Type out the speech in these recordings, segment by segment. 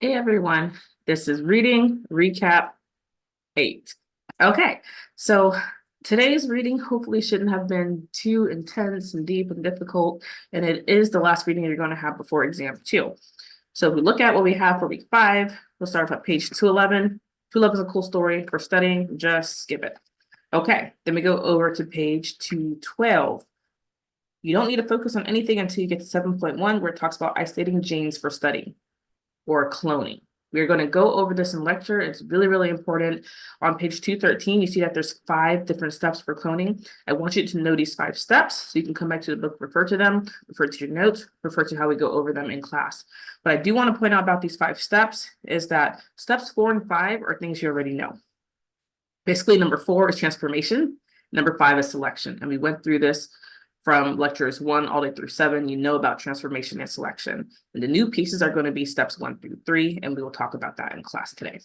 Hey everyone, this is reading recap 8. Okay, so today's reading hopefully shouldn't have been too intense and deep and difficult, and it is the last reading you're going to have before exam 2. So if we look at what we have for week 5, we'll start off at page 211. 211 is a cool story for studying, just skip it. Okay, then we go over to page 212. You don't need to focus on anything until you get to 7.1, where it talks about isolating genes for study or cloning. We're going to go over this in lecture. It's really, really important. On page 213, you see that there's 5 different steps for cloning. I want you to know these 5 steps so you can come back to the book, refer to them, refer to your notes, refer to how we go over them in class. What I do want to point out about these 5 steps is that steps 4 and 5 are things you already know. Basically, number 4 is transformation. Number 5 is selection. And we went through this from lectures 1 all the way through 7. You know about transformation and selection. And the new pieces are going to be steps 1 through 3, and we will talk about that in class today.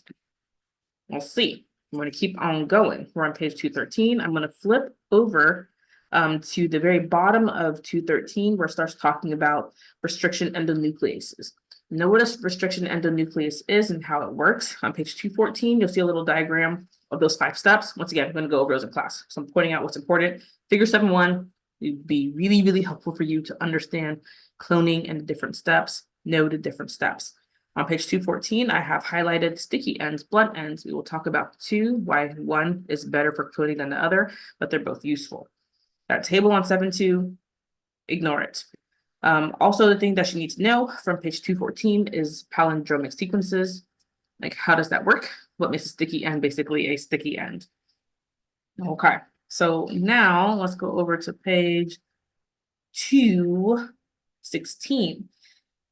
We'll see. I'm going to keep on going. We're on page 213. I'm going to flip over to the very bottom of 213, where it starts talking about restriction endonucleases. Know what a restriction endonuclease is and how it works. On page 214, you'll see a little diagram of those 5 steps. Once again, I'm going to go over those in class. So I'm pointing out what's important. Figure 7.1. It'd be really, really helpful for you to understand cloning and the different steps, know the different steps. On page 214, I have highlighted sticky ends, blunt ends. We will talk about 2, why one is better for cloning than the other, but they're both useful. That table on 7.2, ignore it. Also, the thing that you need to know from page 214 is palindromic sequences. Like, how does that work? What makes a sticky end basically a sticky end? Okay. So now let's go over to page 216.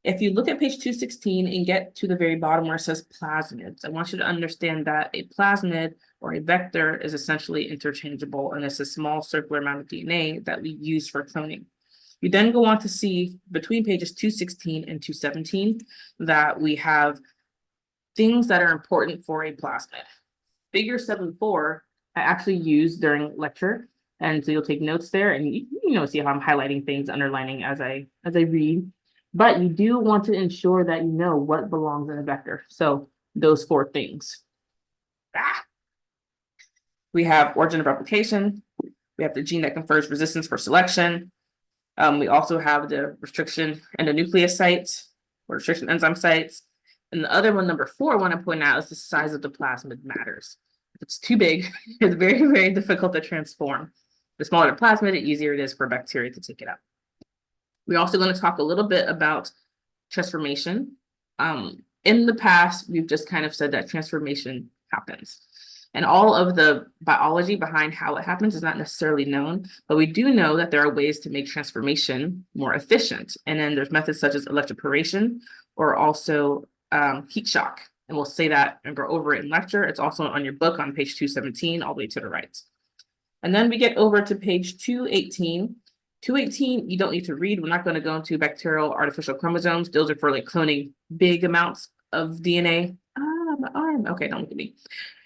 If you look at page 216 and get to the very bottom where it says plasmids, I want you to understand that a plasmid or a vector is essentially interchangeable, and it's a small circular amount of DNA that we use for cloning. You then go on to see between pages 216 and 217 that we have things that are important for a plasmid. Figure 7.4 I actually use during lecture. And so you'll take notes there and see how I'm highlighting things, underlining as I read. But you do want to ensure that you know what belongs in a vector. So those 4 things. We have origin of replication. We have the gene that confers resistance for selection. We also have the restriction endonuclease sites or restriction enzyme sites. And the other one, number 4, I want to point out is the size of the plasmid matters. If it's too big, it's very, very difficult to transform. The smaller the plasmid, the easier it is for bacteria to take it up. We're also going to talk a little bit about transformation. In the past, we've just kind of said that transformation happens. And all of the biology behind how it happens is not necessarily known, but we do know that there are ways to make transformation more efficient. And then there's methods such as electroporation or also heat shock. And we'll say that and go over it in lecture. It's also on your book on page 217, all the way to the right. And then we get over to page 218. 218, you don't need to read. We're not going to go into bacterial artificial chromosomes. Those are for like cloning big amounts of DNA. My arm. Okay, don't look at me.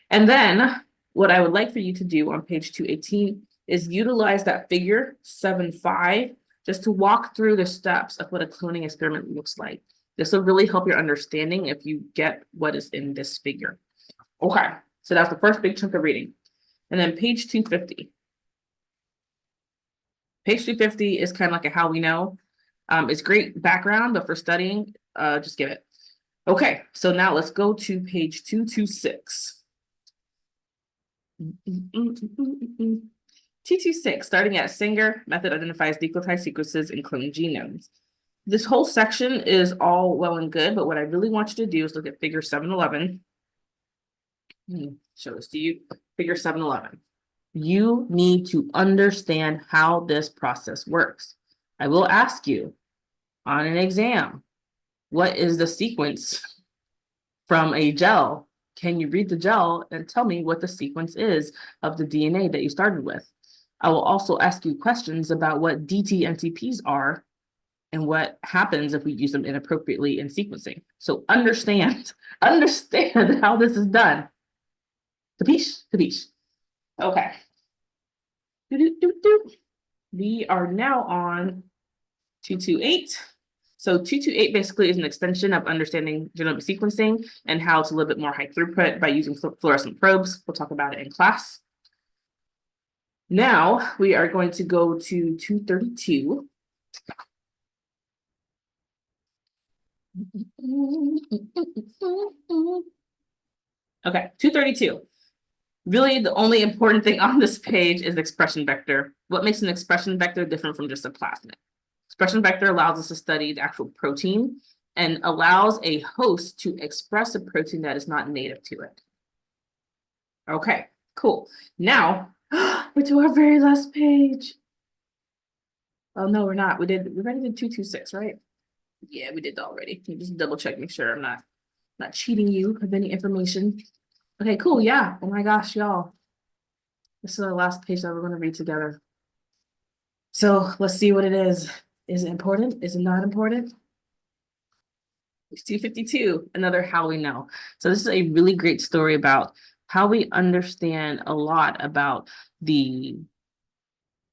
And then what I would like for you to do on page 218 is utilize that figure 7.5 just to walk through the steps of what a cloning experiment looks like. This will really help your understanding if you get what is in this figure. Okay, so that's the first big chunk of reading. And then page 250. Page 250 is kind of like a how we know. It's great background, but for studying, just give it. Okay, so now let's go to page 226. 226, starting at Sanger, method identifies nucleotide sequences in cloned genomes. This whole section is all well and good, but what I really want you to do is look at figure 711. Show this to you. Figure 711. You need to understand how this process works. I will ask you on an exam, what is the sequence from a gel? Can you read the gel and tell me what the sequence is of the DNA that you started with? I will also ask you questions about what DT-NTPs are and what happens if we use them inappropriately in sequencing. So understand how this is done. Capiche? Capiche. Okay. We are now on 228. So 228 basically is an extension of understanding genomic sequencing and how it's a little bit more high throughput by using fluorescent probes. We'll talk about it in class. Now we are going to go to 232. Okay, 232. Really, the only important thing on this page is expression vector. What makes an expression vector different from just a plasmid? Expression vector allows us to study the actual protein and allows a host to express a protein that is not native to it. Okay, cool. Now, we're to our very last page. Oh, no, we're not. We already did 226, right? Yeah, we did that already. Can you just double check, make sure I'm not cheating you of any information. Okay, cool. Yeah. Oh my gosh, y'all. This is the last page that we're going to read together. So let's see what it is. Is it important? Is it not important? It's 252, another how we know. So this is a really great story about how we understand a lot about the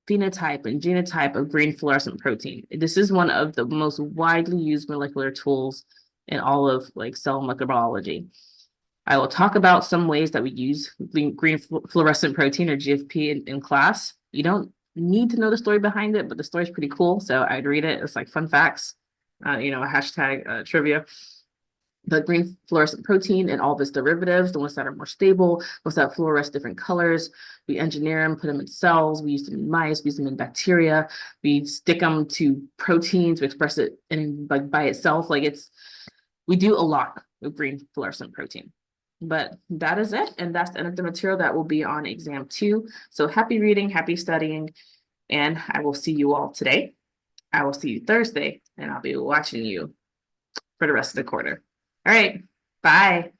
phenotype and genotype of green fluorescent protein. This is one of the most widely used molecular tools in all of like cell microbiology. I will talk about some ways that we use green fluorescent protein or GFP in class. You don't need to know the story behind it, but the story is pretty cool. So I'd read it. It's like fun facts, hashtag trivia. The green fluorescent protein and all of its derivatives, the ones that are more stable, ones that fluoresce different colors. We engineer them, put them in cells. We use them in mice, we use them in bacteria. We stick them to proteins, we express it in like by itself. We do a lot with green fluorescent protein. But that is it. And that's the end of the material that will be on exam 2. So happy reading, happy studying. And I will see you all today. I will see you Thursday, and I'll be watching you for the rest of the quarter. All right. Bye.